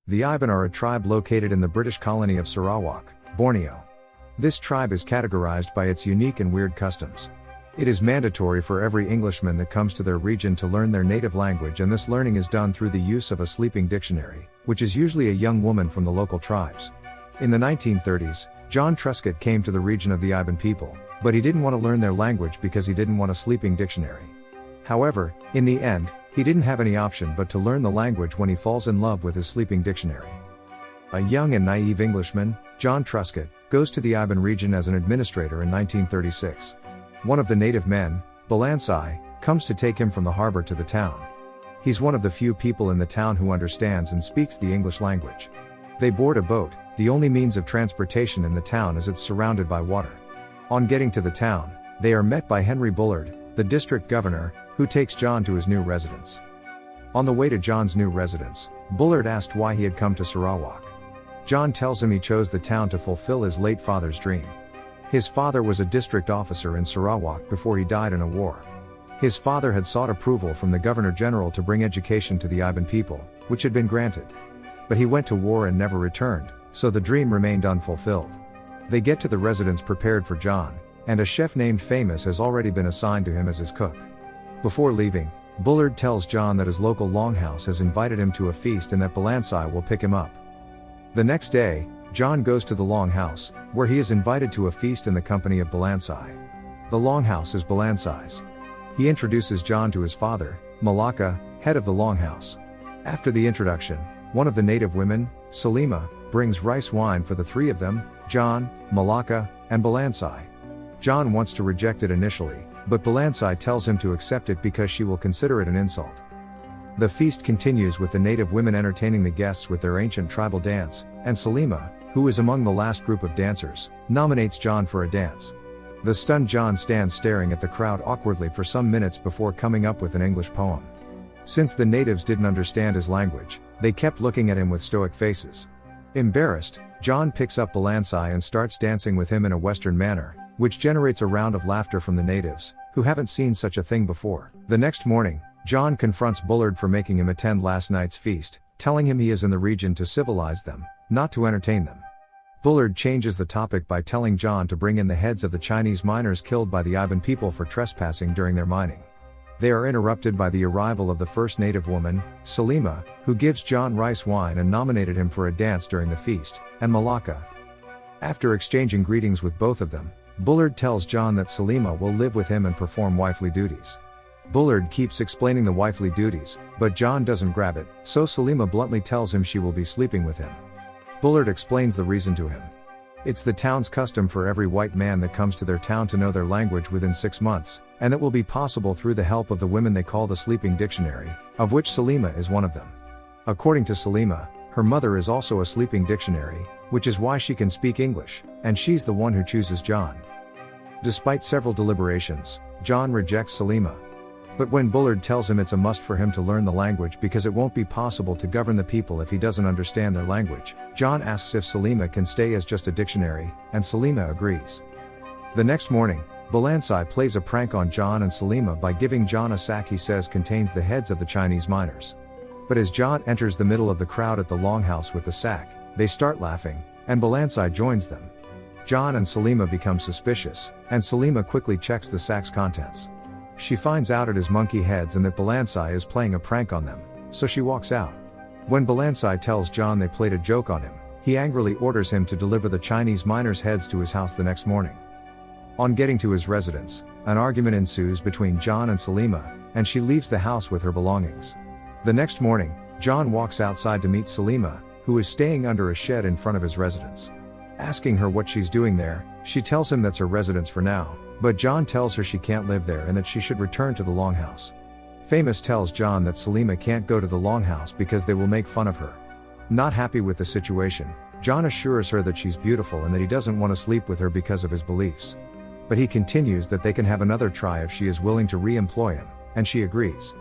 The Iban are a tribe located in the British colony of Sarawak, Borneo. This tribe is categorized by its unique and weird customs. It is mandatory for every Englishman that comes to their region to learn their native language, and this learning is done through the use of a sleeping dictionary, which is usually a young woman from the local tribes. In the 1930s, John Truscott came to the region of the Iban people, but he didn't want to learn their language because he didn't want a sleeping dictionary. However, in the end, he didn't have any option but to learn the language when he falls in love with his sleeping dictionary. A young and naive Englishman, John Truscott, goes to the Iban region as an administrator in 1936. One of the native men, Balansai, comes to take him from the harbor to the town. He's one of the few people in the town who understands and speaks the English language. They board a boat, the only means of transportation in the town as it's surrounded by water. On getting to the town, they are met by Henry Bullard, the district governor, who takes John to his new residence. On the way to John's new residence, Bullard asked why he had come to Sarawak. John tells him he chose the town to fulfill his late father's dream. His father was a district officer in Sarawak before he died in a war. His father had sought approval from the Governor-General to bring education to the Iban people, which had been granted. But he went to war and never returned, so the dream remained unfulfilled. They get to the residence prepared for John, and a chef named Famous has already been assigned to him as his cook. Before leaving, Bullard tells John that his local longhouse has invited him to a feast and that Balansai will pick him up. The next day, John goes to the longhouse, where he is invited to a feast in the company of Balansai. The longhouse is Balansai's. He introduces John to his father, Malacca, head of the longhouse. After the introduction, one of the native women, Salima, brings rice wine for the three of them, John, Malacca, and Balansai. John wants to reject it initially, but Balansai tells him to accept it because she will consider it an insult. The feast continues with the native women entertaining the guests with their ancient tribal dance, and Salima, who is among the last group of dancers, nominates John for a dance. The stunned John stands staring at the crowd awkwardly for some minutes before coming up with an English poem. Since the natives didn't understand his language, they kept looking at him with stoic faces. Embarrassed, John picks up Balansai and starts dancing with him in a Western manner, which generates a round of laughter from the natives, who haven't seen such a thing before. The next morning, John confronts Bullard for making him attend last night's feast, telling him he is in the region to civilize them, not to entertain them. Bullard changes the topic by telling John to bring in the heads of the Chinese miners killed by the Iban people for trespassing during their mining. They are interrupted by the arrival of the first native woman, Salima, who gives John rice wine and nominated him for a dance during the feast, and Malacca. After exchanging greetings with both of them, Bullard tells John that Salima will live with him and perform wifely duties. Bullard keeps explaining the wifely duties, but John doesn't grab it, so Salima bluntly tells him she will be sleeping with him. Bullard explains the reason to him. It's the town's custom for every white man that comes to their town to know their language within 6 months, and that will be possible through the help of the women they call the sleeping dictionary, of which Salima is one of them. According to Salima, her mother is also a sleeping dictionary, which is why she can speak English, and she's the one who chooses John. Despite several deliberations, John rejects Salima. But when Bullard tells him it's a must for him to learn the language because it won't be possible to govern the people if he doesn't understand their language, John asks if Salima can stay as just a dictionary, and Salima agrees. The next morning, Balansai plays a prank on John and Salima by giving John a sack he says contains the heads of the Chinese miners. But as John enters the middle of the crowd at the longhouse with the sack, they start laughing, and Balansai joins them. John and Salima become suspicious, and Salima quickly checks the sack's contents. She finds out it is monkey heads and that Balansai is playing a prank on them, so she walks out. When Balansai tells John they played a joke on him, he angrily orders him to deliver the Chinese miners' heads to his house the next morning. On getting to his residence, an argument ensues between John and Salima, and she leaves the house with her belongings. The next morning, John walks outside to meet Salima, who is staying under a shed in front of his residence. Asking her what she's doing there, she tells him that's her residence for now, but John tells her she can't live there and that she should return to the longhouse. Famous tells John that Salima can't go to the longhouse because they will make fun of her. Not happy with the situation, John assures her that she's beautiful and that he doesn't want to sleep with her because of his beliefs. But he continues that they can have another try if she is willing to re-employ him, and she agrees.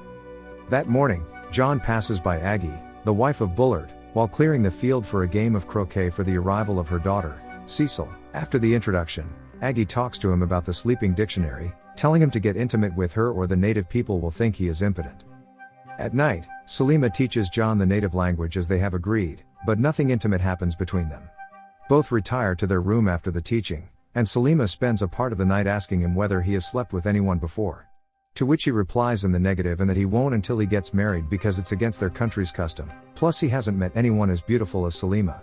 That morning, John passes by Aggie, the wife of Bullard, while clearing the field for a game of croquet for the arrival of her daughter, Cecil. After the introduction, Aggie talks to him about the sleeping dictionary, telling him to get intimate with her or the native people will think he is impotent. At night, Salima teaches John the native language as they have agreed, but nothing intimate happens between them. Both retire to their room after the teaching, and Salima spends a part of the night asking him whether he has slept with anyone before. To which he replies in the negative and that he won't until he gets married because it's against their country's custom, plus he hasn't met anyone as beautiful as Salima.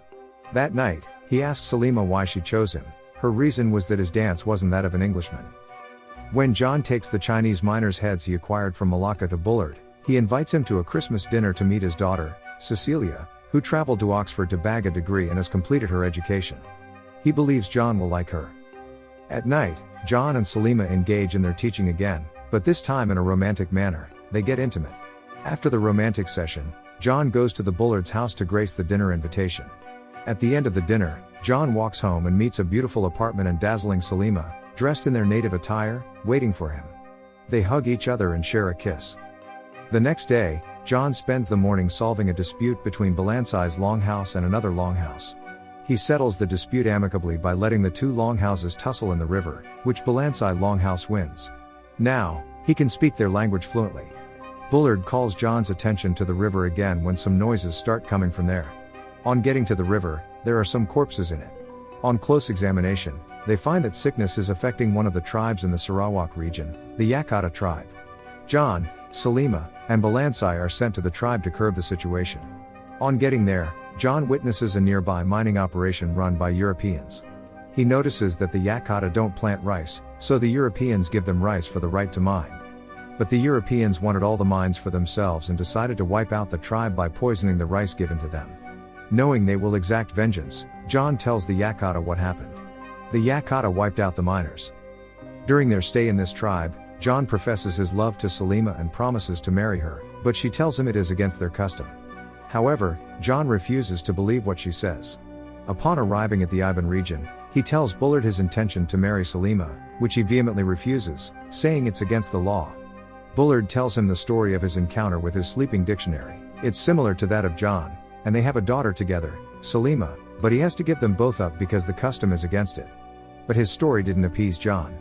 That night, he asks Salima why she chose him. Her reason was that his dance wasn't that of an Englishman. When John takes the Chinese miners' heads he acquired from Malacca to Bullard, he invites him to a Christmas dinner to meet his daughter, Cecilia, who traveled to Oxford to bag a degree and has completed her education. He believes John will like her. At night, John and Salima engage in their teaching again, but this time in a romantic manner. They get intimate. After the romantic session, John goes to the Bullards' house to grace the dinner invitation. At the end of the dinner, John walks home and meets a beautiful apartment and dazzling Salima, dressed in their native attire, waiting for him. They hug each other and share a kiss. The next day, John spends the morning solving a dispute between Balansai's longhouse and another longhouse. He settles the dispute amicably by letting the two longhouses tussle in the river, which Balansai longhouse wins. Now, he can speak their language fluently. Bullard calls John's attention to the river again when some noises start coming from there. On getting to the river, there are some corpses in it. On close examination, they find that sickness is affecting one of the tribes in the Sarawak region, the Yakata tribe. John, Salima, and Balansai are sent to the tribe to curb the situation. On getting there, John witnesses a nearby mining operation run by Europeans. He notices that the Yakata don't plant rice, so the Europeans give them rice for the right to mine. But the Europeans wanted all the mines for themselves and decided to wipe out the tribe by poisoning the rice given to them. Knowing they will exact vengeance, John tells the Yakata what happened. The Yakata wiped out the miners. During their stay in this tribe, John professes his love to Salima and promises to marry her, but she tells him it is against their custom. However, John refuses to believe what she says. Upon arriving at the Iban region, he tells Bullard his intention to marry Salima, which he vehemently refuses, saying it's against the law. Bullard tells him the story of his encounter with his sleeping dictionary. It's similar to that of John, and they have a daughter together, Salima, but he has to give them both up because the custom is against it. But his story didn't appease John.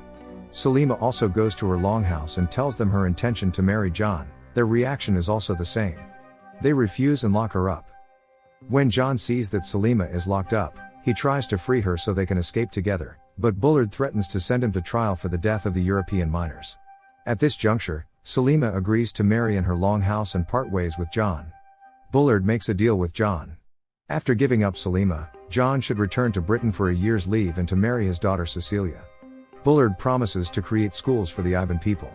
Salima also goes to her longhouse and tells them her intention to marry John. Their reaction is also the same. They refuse and lock her up. When John sees that Salima is locked up, he tries to free her so they can escape together, but Bullard threatens to send him to trial for the death of the European miners. At this juncture, Salima agrees to marry in her longhouse and part ways with John. Bullard makes a deal with John. After giving up Salima, John should return to Britain for a year's leave and to marry his daughter Cecilia. Bullard promises to create schools for the Iban people.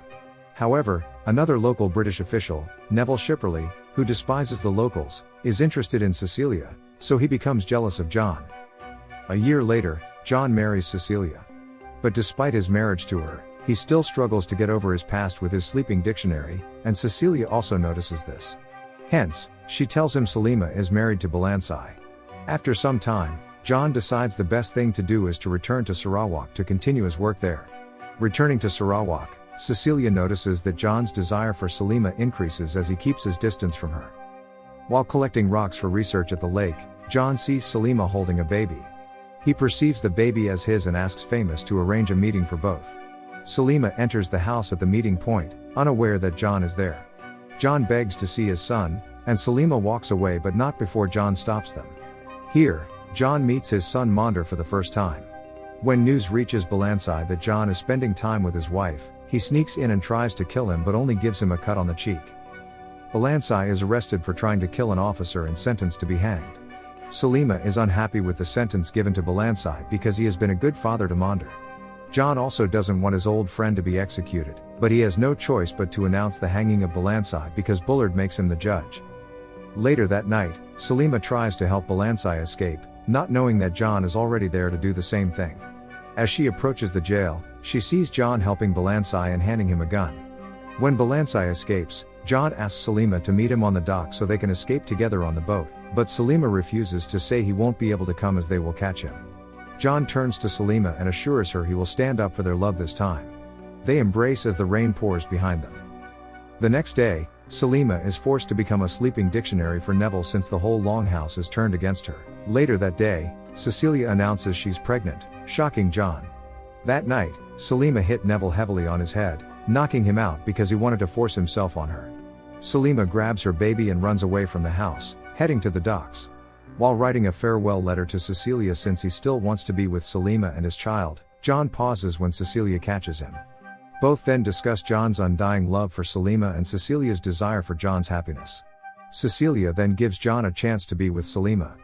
However, another local British official, Neville Shipperley, who despises the locals, is interested in Cecilia, so he becomes jealous of John. A year later, John marries Cecilia. But despite his marriage to her, he still struggles to get over his past with his sleeping dictionary, and Cecilia also notices this. Hence, she tells him Salima is married to Balansai. After some time, John decides the best thing to do is to return to Sarawak to continue his work there. Returning to Sarawak, Cecilia notices that John's desire for Salima increases as he keeps his distance from her. While collecting rocks for research at the lake, John sees Salima holding a baby. He perceives the baby as his and asks Famous to arrange a meeting for both. Salima enters the house at the meeting point, unaware that John is there. John begs to see his son, and Salima walks away but not before John stops them. Here, John meets his son Monder for the first time. When news reaches Balansai that John is spending time with his wife, he sneaks in and tries to kill him but only gives him a cut on the cheek. Balansai is arrested for trying to kill an officer and sentenced to be hanged. Salima is unhappy with the sentence given to Balansai because he has been a good father to Monder. John also doesn't want his old friend to be executed, but he has no choice but to announce the hanging of Balansai because Bullard makes him the judge. Later that night, Salima tries to help Balansai escape, not knowing that John is already there to do the same thing. As she approaches the jail, she sees John helping Balansai and handing him a gun. When Balansai escapes, John asks Salima to meet him on the dock so they can escape together on the boat, but Salima refuses to say he won't be able to come as they will catch him. John turns to Salima and assures her he will stand up for their love this time. They embrace as the rain pours behind them. The next day, Salima is forced to become a sleeping dictionary for Neville since the whole longhouse is turned against her. Later that day, Cecilia announces she's pregnant, shocking John. That night, Salima hit Neville heavily on his head, knocking him out because he wanted to force himself on her. Salima grabs her baby and runs away from the house, heading to the docks. While writing a farewell letter to Cecilia, since he still wants to be with Selima and his child, John pauses when Cecilia catches him. Both then discuss John's undying love for Selima and Cecilia's desire for John's happiness. Cecilia then gives John a chance to be with Selima.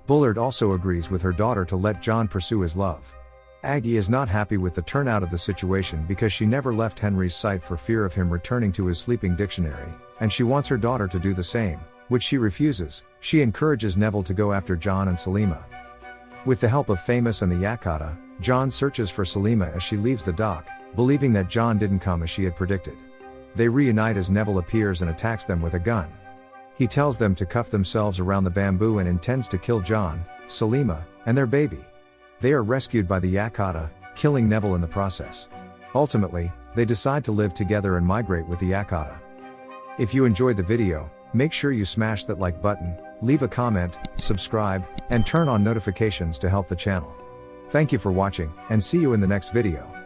Bullard also agrees with her daughter to let John pursue his love. Aggie is not happy with the turnout of the situation because she never left Henry's sight for fear of him returning to his sleeping dictionary, and she wants her daughter to do the same, which she refuses. She encourages Neville to go after John and Selima. With the help of Famous and the Yakata, John searches for Selima as she leaves the dock, believing that John didn't come as she had predicted. They reunite as Neville appears and attacks them with a gun. He tells them to cuff themselves around the bamboo and intends to kill John, Selima, and their baby. They are rescued by the Yakata, killing Neville in the process. Ultimately, they decide to live together and migrate with the Yakata. If you enjoyed the video, make sure you smash that like button, leave a comment, subscribe, and turn on notifications to help the channel. Thank you for watching, and see you in the next video.